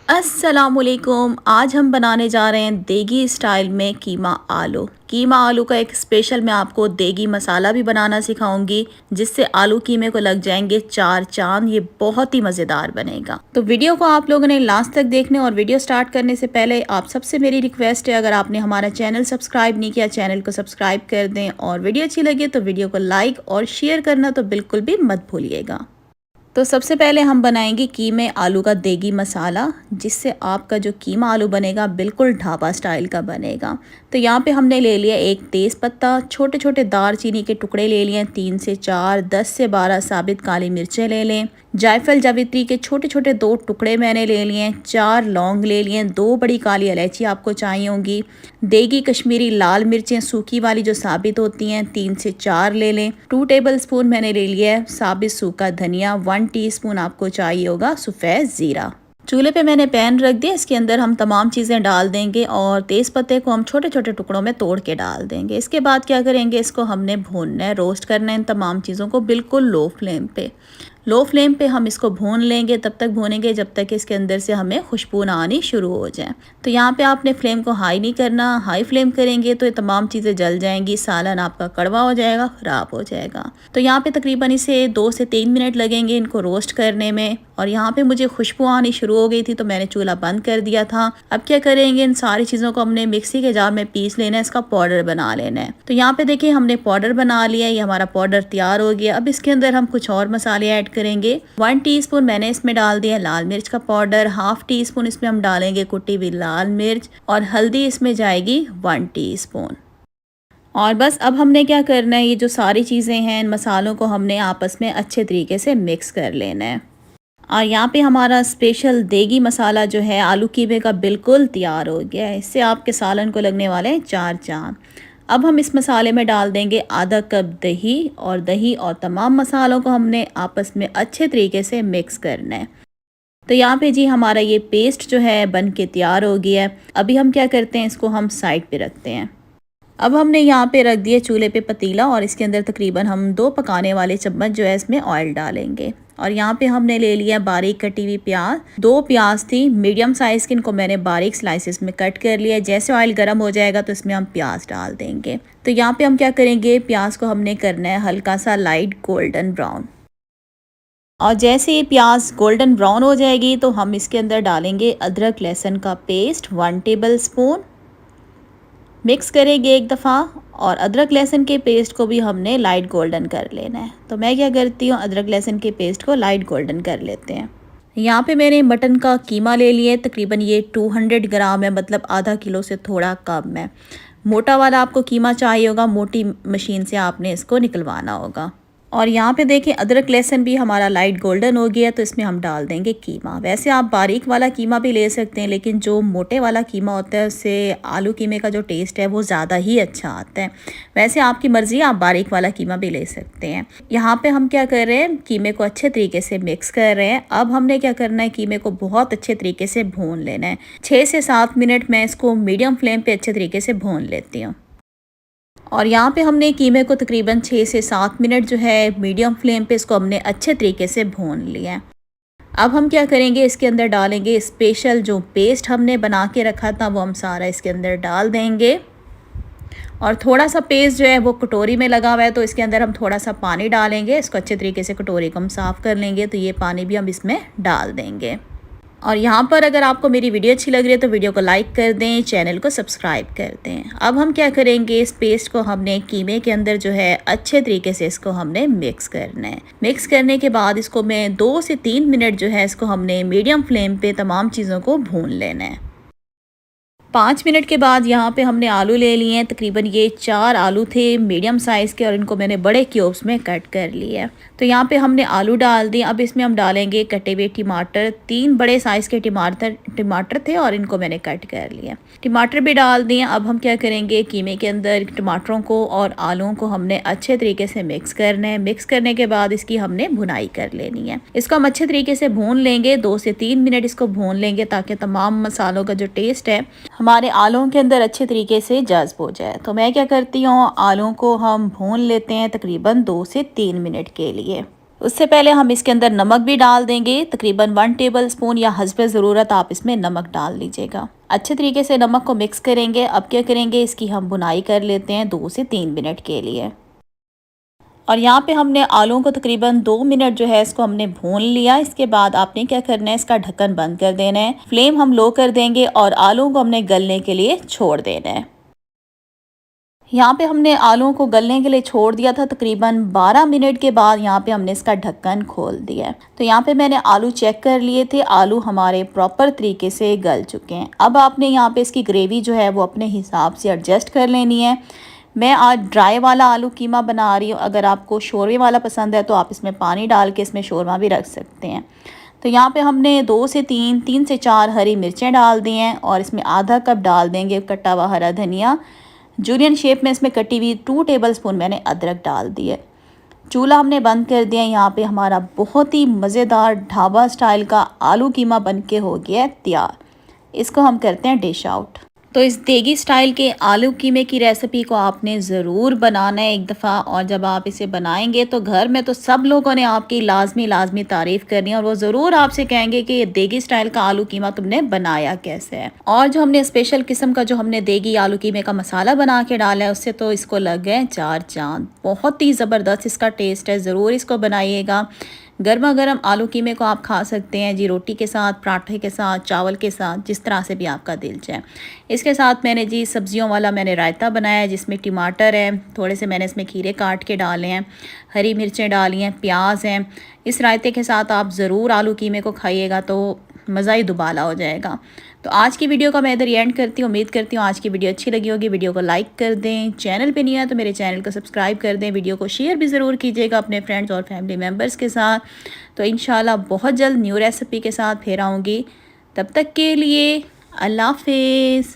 अस्सलाम वालेकुम। आज हम बनाने जा रहे हैं देगी स्टाइल में कीमा आलू। कीमा आलू का एक स्पेशल मैं आपको देगी मसाला भी बनाना सिखाऊंगी जिससे आलू कीमे को लग जाएंगे चार चांद। ये बहुत ही मज़ेदार बनेगा। तो वीडियो को आप लोगों ने लास्ट तक देखने और वीडियो स्टार्ट करने से पहले आप सबसे मेरी रिक्वेस्ट है, अगर आपने हमारा चैनल सब्सक्राइब नहीं किया चैनल को सब्सक्राइब कर दें, और वीडियो अच्छी लगे तो वीडियो को लाइक और शेयर करना तो बिल्कुल भी मत भूलिएगा। तो सबसे पहले हम बनाएंगे कीमे आलू का देगी मसाला, जिससे आपका जो कीमा आलू बनेगा बिल्कुल ढाबा स्टाइल का बनेगा। तो यहाँ पे हमने ले लिया एक तेज़ पत्ता, छोटे छोटे दारचीनी के टुकड़े ले लिए 3 से 4, 10 से 12 साबित काली मिर्चें ले लें, जायफल जावित्री के छोटे छोटे 2 टुकड़े मैंने ले लिए, 4 लौंग ले लिए, 2 बड़ी काली इलायची आपको चाहिए होंगी, देगी कश्मीरी लाल मिर्चें सूखी वाली जो साबित होती हैं 3 से 4 ले लें, 2 टेबलस्पून मैंने ले लिया है साबित सूखा धनिया, 1 टीस्पून आपको चाहिए होगा सफ़ेद ज़ीरा। चूल्हे पे मैंने पैन रख दिया, इसके अंदर हम तमाम चीज़ें डाल देंगे और तेज़ पत्ते को हम छोटे छोटे टुकड़ों में तोड़ के डाल देंगे। इसके बाद क्या करेंगे, इसको हमने भूनना है, रोस्ट करना है इन तमाम चीज़ों को बिल्कुल लो फ्लेम पे हम इसको भून लेंगे। तब तक भूनेंगे जब तक इसके अंदर से हमें खुशबू ना आनी शुरू हो जाए। तो यहाँ पे आपने फ्लेम को हाई नहीं करना, हाई फ्लेम करेंगे तो ये तमाम चीज़ें जल जाएंगी, सालन आपका कड़वा हो जाएगा, ख़राब हो जाएगा। तो यहाँ पे तकरीबन इसे 2 से 3 मिनट लगेंगे इनको रोस्ट करने में। और यहाँ पे मुझे खुशबू आनी शुरू हो गई थी तो मैंने चूल्हा बंद कर दिया था। अब क्या करेंगे, इन सारी चीज़ों को हमने मिक्सी के जार में पीस लेना है, इसका पाउडर बना लेना है। तो यहाँ पे देखिए हमने पाउडर बना लिया है, ये हमारा पाउडर तैयार हो गया। अब इसके अंदर हम कुछ और मसाले ऐड करेंगे। 1 टीस्पून मैंने इसमें डाल दिया लाल मिर्च का पाउडर, 1/2 टीस्पून इसमें हम डालेंगे कुटी हुई लाल मिर्च, और हल्दी इसमें जाएगी 1 टीस्पून। और बस अब हमने क्या करना है, ये जो सारी चीज़ें हैं इन मसालों को हमने आपस में अच्छे तरीके से मिक्स कर लेना है। और यहाँ पे हमारा स्पेशल देगी मसाला जो है आलू कीमे का बिल्कुल तैयार हो गया है। इससे आपके सालन को लगने वाले हैं 4 चांद। अब हम इस मसाले में डाल देंगे आधा कप दही और तमाम मसालों को हमने आपस में अच्छे तरीके से मिक्स करना है। तो यहाँ पे जी हमारा ये पेस्ट जो है बन के तैयार हो गया है। अभी हम क्या करते हैं, इसको हम साइड पे रखते हैं। अब हमने यहाँ पे रख दिया चूल्हे पे पतीला, और इसके अंदर तकरीबन हम 2 पकाने वाले चम्मच जो है इसमें ऑयल डालेंगे। और यहाँ पे हमने ले लिया बारीक कटी हुई प्याज, 2 प्याज थी मीडियम साइज़ की, इनको मैंने बारीक स्लाइसेस में कट कर लिया। जैसे ऑयल गर्म हो जाएगा तो इसमें हम प्याज डाल देंगे। तो यहाँ पे हम क्या करेंगे, प्याज को हमने करना है हल्का सा लाइट गोल्डन ब्राउन। और जैसे ये प्याज गोल्डन ब्राउन हो जाएगी तो हम इसके अंदर डालेंगे अदरक लहसुन का पेस्ट 1 टेबल स्पून। मिक्स करेंगे एक दफ़ा, और अदरक लहसुन के पेस्ट को भी हमने लाइट गोल्डन कर लेना है। तो मैं क्या करती हूँ, अदरक लहसुन के पेस्ट को लाइट गोल्डन कर लेते हैं। यहाँ पे मैंने मटन का कीमा ले लिया है, तकरीबन ये 200 ग्राम है, मतलब आधा किलो से थोड़ा कम है। मोटा वाला आपको कीमा चाहिए होगा, मोटी मशीन से आपने इसको निकलवाना होगा। और यहाँ पे देखें अदरक लहसुन भी हमारा लाइट गोल्डन हो गया, तो इसमें हम डाल देंगे कीमा। वैसे आप बारीक वाला कीमा भी ले सकते हैं, लेकिन जो मोटे वाला कीमा होता है उससे आलू कीमे का जो टेस्ट है वो ज़्यादा ही अच्छा आता है। वैसे आपकी मर्ज़ी, आप बारीक वाला कीमा भी ले सकते हैं। यहाँ पे हम क्या कर रहे हैं, कीमे को अच्छे तरीके से मिक्स कर रहे हैं। अब हमने क्या करना है, कीमे को बहुत अच्छे तरीके से भून लेना है। 6 से 7 मिनट मैं इसको मीडियम फ्लेम पर अच्छे तरीके से भून लेती हूँ। और यहाँ पे हमने कीमे को तकरीबन 6 से 7 मिनट जो है मीडियम फ्लेम पे इसको हमने अच्छे तरीके से भून लिया है। अब हम क्या करेंगे, इसके अंदर डालेंगे स्पेशल जो पेस्ट हमने बना के रखा था, वो हम सारा इसके अंदर डाल देंगे। और थोड़ा सा पेस्ट जो है वो कटोरी में लगा हुआ है, तो इसके अंदर हम थोड़ा सा पानी डालेंगे। इसको अच्छे तरीके से कटोरी को हम साफ़ कर लेंगे, तो ये पानी भी हम इसमें डाल देंगे। और यहाँ पर अगर आपको मेरी वीडियो अच्छी लग रही है तो वीडियो को लाइक कर दें, चैनल को सब्सक्राइब कर दें। अब हम क्या करेंगे, इस पेस्ट को हमने कीमे के अंदर जो है अच्छे तरीके से इसको हमने मिक्स करना है। मिक्स करने के बाद इसको मैं 2 से 3 मिनट जो है इसको हमने मीडियम फ्लेम पे तमाम चीज़ों को भून लेना है। 5 मिनट के बाद यहाँ पे हमने आलू ले लिए हैं, तकरीबन ये 4 आलू थे मीडियम साइज़ के, और इनको मैंने बड़े क्यूब्स में कट कर लिया है। तो यहाँ पे हमने आलू डाल दिए। अब इसमें हम डालेंगे कटे हुए टमाटर, 3 बड़े साइज़ के टमाटर थे और इनको मैंने कट कर लिया। टमाटर भी डाल दिए। अब हम क्या करेंगे, कीमे के अंदर टमाटरों को और आलूओं को हमने अच्छे तरीके से मिक्स करना है। मिक्स करने के बाद इसकी हमने भुनाई कर लेनी है। इसको हम अच्छे तरीके से भून लेंगे, 2 से 3 मिनट इसको भून लेंगे, ताकि तमाम मसालों का जो टेस्ट है हमारे आलूओं के अंदर अच्छे तरीके से जज्ब हो जाए। तो मैं क्या करती हूँ, आलूओं को हम भून लेते हैं तकरीबन 2 से 3 मिनट के लिए। उससे पहले हम इसके अंदर नमक भी डाल देंगे, तकरीबन 1 टेबल स्पून या हस्बे ज़रूरत आप इसमें नमक डाल लीजिएगा। अच्छे तरीके से नमक को मिक्स करेंगे। अब क्या करेंगे, इसकी हम भुनाई कर लेते हैं 2 से 3 मिनट के लिए। और यहाँ पे हमने आलूओं को तकरीबन 2 मिनट जो है इसको हमने भून लिया। इसके बाद आपने क्या करना है, इसका ढक्कन बंद कर देना है, फ्लेम हम लो कर देंगे और आलूओं को हमने गलने के लिए छोड़ देना है। यहाँ पे हमने आलूओं को गलने के लिए छोड़ दिया था। तकरीबन 12 मिनट के बाद यहाँ पे हमने इसका ढक्कन खोल दिया है। तो यहाँ पे मैंने आलू चेक कर लिए थे, आलू हमारे प्रॉपर तरीके से गल चुके हैं। अब आपने यहाँ पे इसकी ग्रेवी जो है वो अपने हिसाब से एडजस्ट कर लेनी है। मैं आज ड्राई वाला आलू कीमा बना रही हूँ। अगर आपको शोरमे वाला पसंद है तो आप इसमें पानी डाल के इसमें शोरमा भी रख सकते हैं। तो यहाँ पे हमने 2 से 3 से 4 हरी मिर्चें डाल दी हैं और इसमें आधा कप डाल देंगे कटा हुआ हरा धनिया। जूलियन शेप में इसमें कटी हुई 2 टेबल स्पून मैंने अदरक डाल दी है। चूल्हा हमने बंद कर दिया। यहाँ पे हमारा बहुत ही मज़ेदार ढाबा स्टाइल का आलू कीमा बन के हो गया है तैयार। इसको हम करते हैं डिश आउट। तो इस देगी स्टाइल के आलू कीमे की रेसिपी को आपने ज़रूर बनाना है एक दफ़ा, और जब आप इसे बनाएंगे तो घर में तो सब लोगों ने आपकी लाजमी तारीफ़ करनी है और वो ज़रूर आपसे कहेंगे कि ये देगी स्टाइल का आलू कीमा तुमने बनाया कैसे है। और जो हमने स्पेशल किस्म का जो हमने देगी आलू कीमे का मसाला बना के डाला है उससे तो इसको लग गए 4 चांद। बहुत ही ज़बरदस्त इसका टेस्ट है, ज़रूर इसको बनाइएगा। गर्मा गर्म आलू कीमे को आप खा सकते हैं जी, रोटी के साथ, पराठे के साथ, चावल के साथ, जिस तरह से भी आपका दिल चाहे। इसके साथ मैंने जी सब्जियों वाला मैंने रायता बनाया है जिसमें टमाटर है, थोड़े से मैंने इसमें खीरे काट के डाले हैं, हरी मिर्चें डाली हैं, प्याज हैं। इस रायते के साथ आप ज़रूर आलू कीमे को खाइएगा तो मज़ा ही दुबाला हो जाएगा। तो आज की वीडियो का मैं इधर एंड करती हूँ। उम्मीद करती हूँ आज की वीडियो अच्छी लगी होगी। वीडियो को लाइक कर दें, चैनल पे नहीं है तो मेरे चैनल को सब्सक्राइब कर दें, वीडियो को शेयर भी ज़रूर कीजिएगा अपने फ्रेंड्स और फैमिली मेम्बर्स के साथ। तो इंशाल्लाह बहुत जल्द न्यू रेसिपी के साथ फिर आऊँगी। तब तक के लिए अल्लाह हाफिज़।